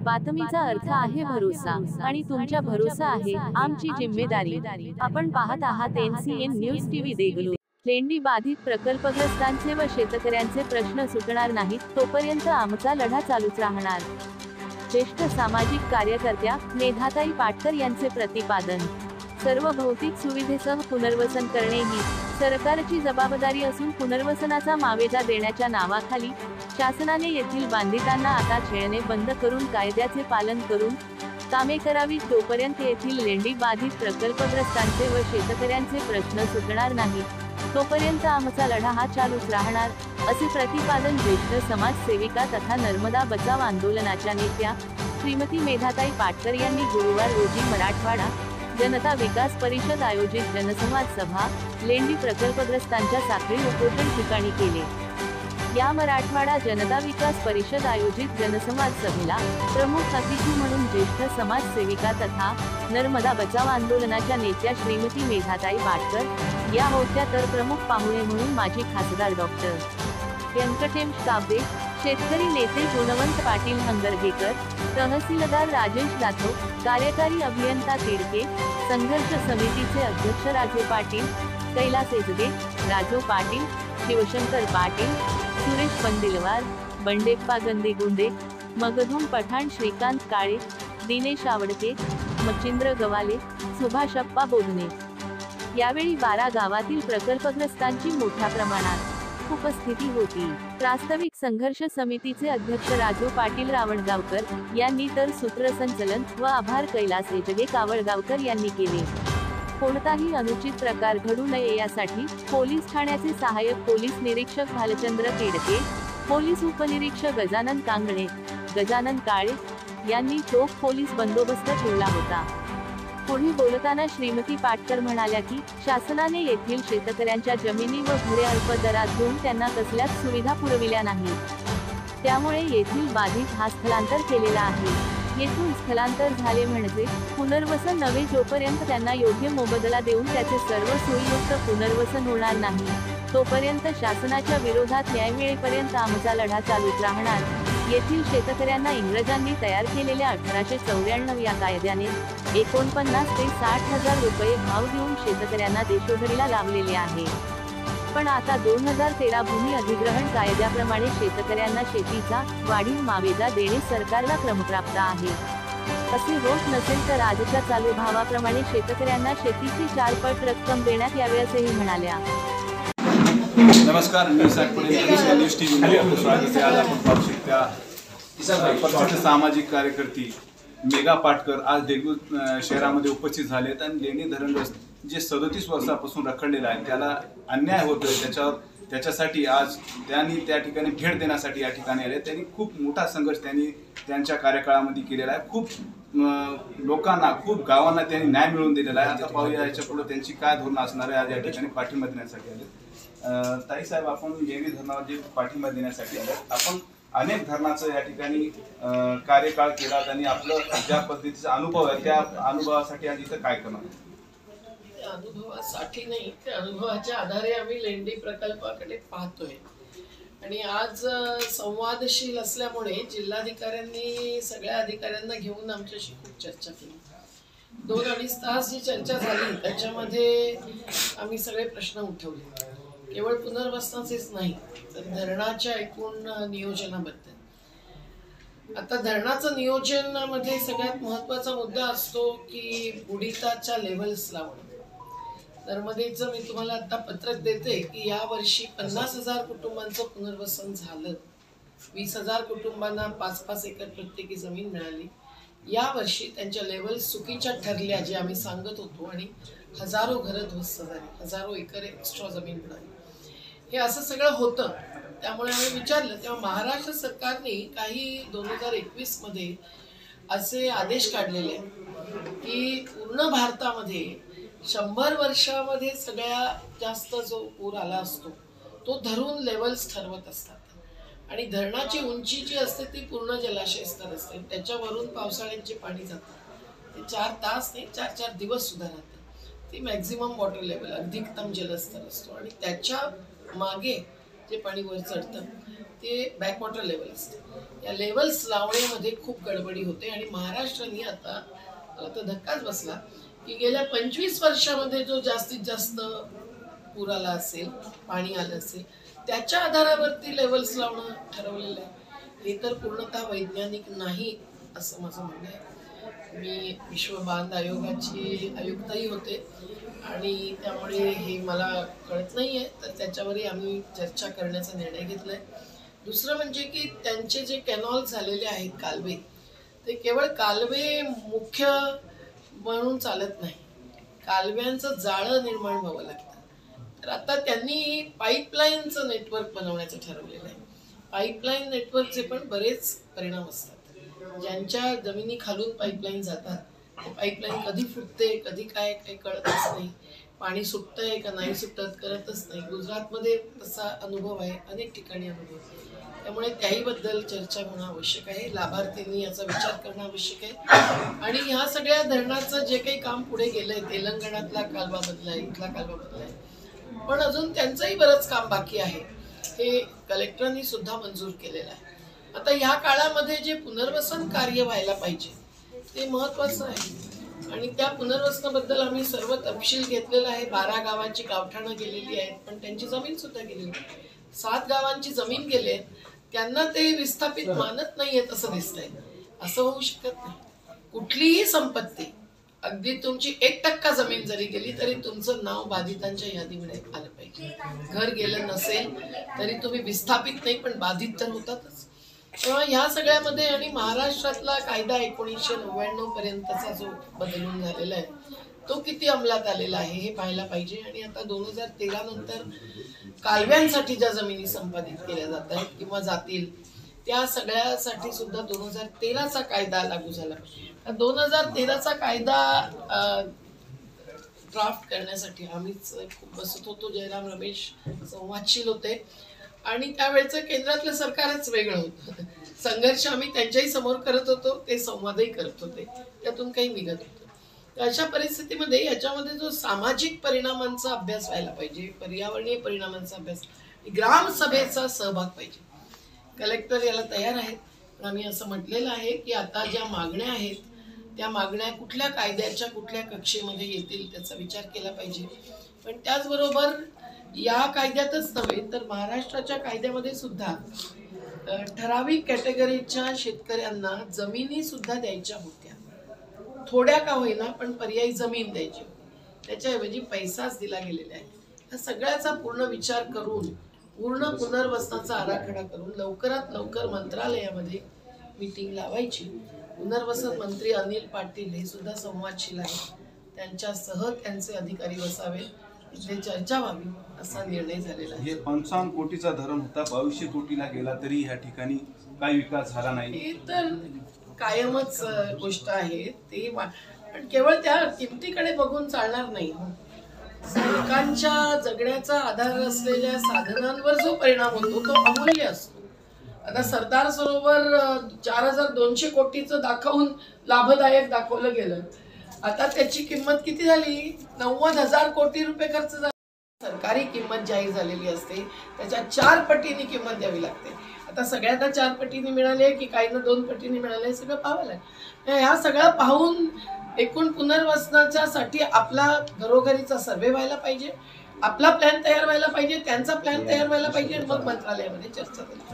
बातमीचा अर्थ आहे भरोसा आणि तुमच्या भरोसा आहे आमची जिम्मेदारी। आपण पाहत आहात NCN न्यूज टीव्ही देगलूर। लेंडी बाधित प्रकल्पग्रस्तांचे व शेतकऱ्यांचे प्रश्न सुटणार नाहीत तोपर्यंत आमचा लढा चालूच राहणार। ज्येष्ठ सामाजिक कार्यकर्त्या मेधाताई पाटकर यांचे प्रतिपादन। सर्व भौतिक सुविधेसह पुनर्वसन करणे ही सरकारची जबाबदारी असून पुनर्वसनाचा मावेजा देण्याच्या नावाखाली शासनाने येथील बांधितांना आता छेडणे बंद करून कायद्याचे पालन करून कामे करावी तोपर्यंत येथील लेंडी बाधित प्रकल्पग्रस्तांचे व शेतकऱ्यांचे प्रश्न सुटणार नाही तोपर्यंत आमचा लढा हा चालूच राहणार, असे प्रतिपादन ज्येष्ठ समाजसेविका तथा नर्मदा बचाव आंदोलनाच्या नेत्या श्रीमती मेधाताई पाटकर यांनी गुरुवार रोजी मराठवाडा जनता विकास परिषद आयोजित जनसंवाद सभा लेंडी प्रकल्पग्रस्तांच्या साखळी उपोषण ठिकाणी केले। या मराठवाडा जनता विकास परिषद आयोजित जनसंवाद सभेला प्रमुख अतिथी म्हणून ज्येष्ठ समाजसेविका तथा नर्मदा बचाव आंदोलनाच्या नेत्या श्रीमती मेधाताई पाटकर या होत्या, तर प्रमुख पाहुणे म्हणून माजी खासदार डॉक्टर व्यंकटेश काब्दे, शेतकरी नेते गुणवंत पाटील हंगरगेकर, तहसीलदार राजेश जाधव, कार्यकारी अभियंता तिडके, संघर्ष समितीचे अध्यक्ष राजू पाटील, कैलास एजगे, राजू पाटील, शिवशंकर पाटील, सुरेश पंदिलवार, बंडेप्पा गंदेगुंडे, मगधूम पठाण, श्रीकांत काळे, दिनेश आवडके, मच्छिंद्र गवाले, सुभाषप्पा बोधने। यावेळी 12 गावातील प्रकल्पग्रस्तांची मोठ्या प्रमाणात उपस्थिती होती। प्रास्ताविक संघर्ष समितीचे अध्यक्ष राजू पाटील रावणगावकर यांनी तर सूत्रसंचलन व आभार कैलास एजगे कावळगावकर यांनी केले। कोणताही अनुचित प्रकार घडू नये यासाठी पोलीस ठाण्याचे सहाय्यक पोलीस निरीक्षक भालचंद्र तिडके, पोलीस उपनिरीक्षक गजानन कांगणे, गजानन काळे यांनी चोख पोलीस बंदोबस्त ठेवला होता। पुढे बोलताना श्रीमती पाटकर म्हणाल्या की शासनाने येथील शेतकऱ्यांच्या जमिनी व घरे अल्प दरात घेऊन त्यांना कसल्याच सुविधा पुरविल्या नाही, त्यामुळे येथील बाधित हा स्थलांतर केलेला आहे। येथून स्थलांतर झाले म्हणजे पुनर्वसन नवे, जोपर्यंत त्यांना योग्य मोबदला देऊन त्याचे सर्व सोयीयुक्त पुनर्वसन होणार नाही तोपर्यंत शासनाच्या विरोधात न्याय मिळेपर्यंत आमचा लढा चालूच राहणार। येथील शेतकऱ्यांना इंग्रजांनी तयार केलेल्या 1894 या कायद्याने 49 ते 60 हजार रुपये भाव देऊन शेतकऱ्यांना देशोधडीला लावलेले आहे, पण आता 2013 भूमी अधिग्रहण कायद्याप्रमाणे शेतकऱ्यांना शेतीचा वाढीव मावेजा देणे सरकारला क्रमप्राप्त आहे। असे होत नसेल तर आजच्या चालू भावाप्रमाणे शेतकऱ्यांना शेतीची 4 पट रक्कम देण्यात यावी असेही म्हणाल्या। नमस्कार, मी न्यूज टीव्ही स्वागत आहे। आज आपण पाहू शकता प्रसिद्ध सामाजिक कार्यकर्ती मेघा पाटकर आज देगलूर शहरामध्ये उपस्थित झालेत आणि लेंडी धरण जे 37 वर्षापासून रखडलेलं आहे त्याला अन्याय होतोय, त्याच्यासाठी आज त्यांनी त्या ठिकाणी भेट देण्यासाठी या ठिकाणी आले। त्यांनी खूप मोठा संघर्ष त्यांनी त्यांच्या कार्यकाळामध्ये केलेला आहे। खूप लोकांना, खूप गावांना त्यांनी न्याय मिळवून दिलेला आहे। आता पाहूया याच्या पुढे त्यांची काय धोरणं असणार आहे। आज या ठिकाणी पाठिंबा देण्यासाठी आले। ताई साहेब, आपण लेंडी धरणावर जे पाठिंबा देण्यासाठी आले, आपण अनेक धरणाचं या ठिकाणी कार्यकाळ केला आणि आपलं ज्या पद्धतीचा अनुभव आहे त्या अनुभवासाठी आज इथं काय करणार? अनुभवासाठी नाही, त्या अनुभवाच्या आधारे आम्ही लेंडी प्रकल्पाकडे पाहतोय आणि आज संवादशील असल्यामुळे जिल्हाधिकाऱ्यांनी सगळ्या अधिकाऱ्यांना घेऊन आमच्याशी खूप चर्चा केली। 2-2.5 तास जी चर्चा झाली त्याच्यामध्ये आम्ही सगळे प्रश्न उठवले, केवळ पुनर्वसनाचेच नाही तर धरणाच्या एकूण नियोजनाबद्दल। आता धरणाचं नियोजनामध्ये सगळ्यात महत्त्वाचा मुद्दा असतो की बुडीताच्या लेव्हल्स लावणं। नर्मदेचं मी तुम्हाला आता पत्रक देते की या वर्षी 50,000 कुटुंबांचं पुनर्वसन झालं, 20,000 कुटुंबांना 5-5 एकर प्रत्येकी जमीन मिळाली। या वर्षी त्यांच्या लेव्हल्स चुकीच्या ठरल्या जे आम्ही सांगत होतो आणि हजारो घरं ध्वस्त झाली, हजारो एकर एक्स्ट्रा जमीन मिळाली। हे असं सगळं होतं, त्यामुळे आम्ही विचारलं तेव्हा महाराष्ट्र सरकारने काही 2021 मध्ये असे आदेश काढलेले की पूर्ण भारतामध्ये 100 वर्षामध्ये सगळ्यात जास्त जो पूर आला असतो तो धरून लेवल्स ठरवत असतात आणि धरणाची उंची जी असते ती पूर्ण जलाशय स्तर असते, त्याच्यावरून पावसाळ्यात जे पाणी जातं ते 4 तास नाही 4-4 दिवस सुद्धा राहतं। ती मॅक्झिमम वॉटर लेवल, अधिकतम जलस्तर असतो आणि त्याच्या मागे जे पाणी वर चढतं ते बॅकवॉटर लेवल असते. या लेवल्स लावण्यामध्ये खूप गडबडी होते आणि महाराष्ट्राने आता मला तर धक्काच बसला की गेल्या 25 वर्षामध्ये जो जास्तीत जास्त पूर आला असेल, पाणी आलं असेल, त्याच्या आधारावरती लेवल्स लावणं ठरवलेलं आहे. हे तर पूर्णतः वैज्ञानिक नाही असं माझं म्हणणं आहे. मी विश्व बांध आयोगाची आयुक्तही होते आणि त्यामुळे हे मला कळत नाही आहे, तर त्याच्यावरही आम्ही चर्चा करण्याचा निर्णय घेतला आहे. दुसरं म्हणजे की त्यांचे जे कॅनॉल झालेले आहेत कालवे, ते केवळ कालवे मुख्य म्हणून चालत नाही, कालव्यांचं जाळं निर्माण व्हावं लागतं. तर आता त्यांनी पाईपलाईनचं नेटवर्क बनवण्याचं ठरवलेलं आहे. पाईपलाईन नेटवर्कचे पण बरेच परिणाम असतात. ज्यांच्या जमिनी खालून पाईपलाईन जातात, पाईपलाईन कधी फुटते, कधी काय काही कळतच नाही, पाणी सुटतंय का नाही सुटत कळतच नाही. गुजरातमध्ये तसा अनुभव आहे, अनेक ठिकाणी अनुभव आहे. त्यामुळे त्याहीबद्दल चर्चा होणं आवश्यक आहे. लाभार्थींनी याचा विचार करणं आवश्यक आहे. आणि ह्या सगळ्या धरणाचं जे काही काम पुढे गेलंय, तेलंगणातला कालवा बदलाय, इथला कालवा बदलाय, पण अजून त्यांचंही बरंच काम बाकी आहे. हे कलेक्टरांनी सुद्धा मंजूर केलेलं आहे. आता ह्या काळामध्ये जे पुनर्वसन कार्य व्हायला पाहिजे ते महत्वाचं आहे आणि त्या पुनर्वसनाबद्दल आम्ही सर्व तपशील घेतलेला आहे. 12 गावांची गावठाणं गेलेली आहेत, पण त्यांची जमीन सुद्धा गेलेली आहे. 7 गावांची जमीन गेले, त्यांना ते विस्थापित मानत नाहीयेत असं दिसतंय. असं होऊ शकत नाही. कुठलीही संपत्ती, अगदी तुमची 1% जमीन जरी गेली तरी तुमचं नाव बाधितांच्या यादीमध्ये आलं पाहिजे. घर गेलं नसेल तरी तुम्ही विस्थापित नाही पण बाधित तर होतातच. तेव्हा ह्या सगळ्यामध्ये आणि महाराष्ट्रातला कायदा 1999 पर्यंतचा जो बदलून झालेला आहे तो किती अंमलात आलेला आहे हे पाहायला पाहिजे. आणि आता 2013 नंतर कालव्यांसाठी ज्या जमिनी संपादित केल्या जात आहेत किंवा जातील त्या सगळ्यासाठी सुद्धा 2013चा कायदा लागू झाला. 2013चा कायदा ड्राफ्ट करण्यासाठी आम्हीच खूप बसत होतो. जयराम रमेश संवादशील होते आणि त्यावेळेचं केंद्रातलं सरकारच वेगळं होतं. संघर्ष आम्ही त्यांच्याही समोर करत होतो, ते संवादही करत होते, त्यातून काही निघत होतं. अशा परिस्थितीमध्ये याच्यामध्ये जो सामाजिक परिणामांचा अभ्यास व्हायला पाहिजे, पर्यावरणीय परिणामांचा अभ्यास, ग्रामसभेचा सहभाग पाहिजे. कलेक्टर याला तयार आहेत, पण आम्ही असं म्हटलेलं आहे की आता ज्या मागण्या आहेत त्या मागण्या कुठल्या कायद्याच्या कुठल्या कक्षेमध्ये येतील त्याचा विचार केला पाहिजे. पण त्याचबरोबर या कायद्यातच नव्हे तर महाराष्ट्राच्या कायद्यामध्ये सुद्धा ठराविक कॅटेगरीच्या शेतकऱ्यांना जमिनी सुद्धा द्यायच्या होत्या. थोड्या का होईना पण पर्यायी जमीन द्यायची होती, त्याच्याऐवजी पैसाच दिला गेलेला आहे. या सगळ्याचा पूर्ण विचार करून पूर्ण पुनर्वसनाचा आराखडा करून लवकरात लवकर मंत्रालयामध्ये मीटिंग लावायची. पुनर्वसन मंत्री अनिल पाटील हे सुद्धा संवादशील आहेत, त्यांच्यासह त्यांचे अधिकारी बसावे, इथे चर्चा व्हावी असा निर्णय झालेला आहे. हे 55 कोटीचा धरण होता, 2200 कोटीला गेला तरी या ठिकाणी काही विकास झाला नाही. हे तर कायमच गोष्ट आहे. ते पण केवळ त्या किमतीकडे बघून चालणार नाही. लोकांच्या जगण्याचा आधार असलेल्या साधनांवर जो परिणाम होतो तो अमूल्य असतो. आता सरदार सरोवर 4200 कोटीचं दाखवून लाभदायक दाखवलं गेलं. आता त्याची किंमत किती झाली? 90,000 कोटी रुपये खर्च झाला. सरकारी किंमत जाहीर झालेली असते, त्याच्या 4 पटीने किंमत द्यावी लागते. आता सगळ्यांना 4 पटीने मिळाले की काहींना 2 पटीने मिळाले, सगळं पाहावं लागेल. ह्या सगळं पाहून एकूण पुनर्वसनाच्या साठी आपला घरोघरीचा सर्वे व्हायला पाहिजे, आपला प्लॅन तयार व्हायला पाहिजे, त्यांचा प्लॅन तयार व्हायला पाहिजे, मग मंत्रालयामध्ये चर्चा झाली.